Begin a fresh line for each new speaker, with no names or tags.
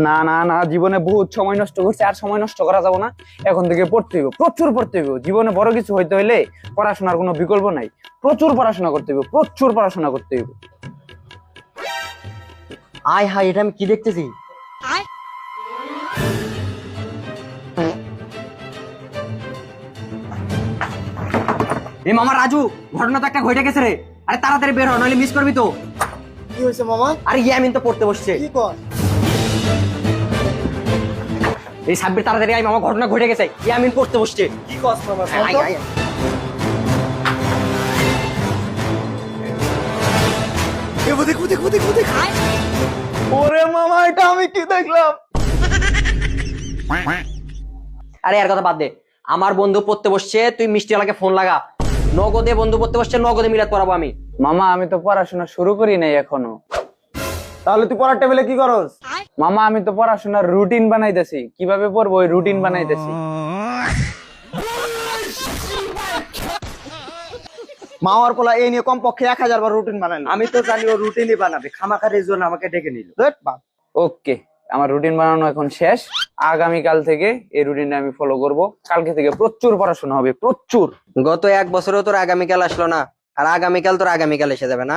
না না না, জীবনে বহুত সময় নষ্ট করছে, আর সময় নষ্ট করা যাবে না। এখন থেকে পড়তে হইব, প্রচুর পড়তে হইব। জীবনে বড় কিছু হইতে হইলে পড়াশোনার কোনো বিকল্প নাই। প্রচুর পড়াশোনা করতে হইব, প্রচুর পড়াশোনা করতে হইব।
আয় হায়, এটা আমি কি দেখতেছি?
এ মামা রাজু, ঘটনা তো একটা ঘটে গেছে রে। আরে তাড়াতাড়ি বের হ, নইলে মিস করবি তো।
কি হয়েছে মামা?
আরে ইয়ামিন তো পড়তে বসছে।
কি কর?
এই সাব্বির তাড়াতাড়ি আয়, মামা ঘটনা ঘটে গেছে, ইয়ামিন পড়তে বসছে।
কি কস মামা?
আয়, আয়, আয়।
ওরে মামা, এটা আমি কি দেখলাম?
আরে আর কথা বাদ দে, আমার বন্ধু পড়তে বসছে, তুই মিষ্টিওয়ালাকে ফোন লাগা। নগদে বন্ধু পড়তে বসছে, নগদে মিলাদ পড়াবো আমি।
মামা, আমি তো পড়াশোনা শুরু করি নাই এখনো।
তাহলে তুই পড়ার টেবিলে কি করস?
মামা, আমি তো পড়াশোনার রুটিন বানাইতেছি, কিভাবে পড়বো ওই রুটিন বানাইতেছি।
মামার পোলা এই নিয়ে কমপক্ষে 1000 বার রুটিন বানাইল। আমি তো জানি ও রুটিনই বানাবে, খামাখার এই জন্য আমাকে ডেকে নিল।
ওকে, আমার রুটিন বানানো এখন শেষ। আগামীকাল থেকে এই রুটিনটা আমি ফলো করব। কালকে থেকে প্রচুর পড়াশোনা হবে, প্রচুর।
গত 1 বছরেও তোর আগামীকাল আসলো না, আর আগামীকাল তোর আগামীকাল এসে যাবে না।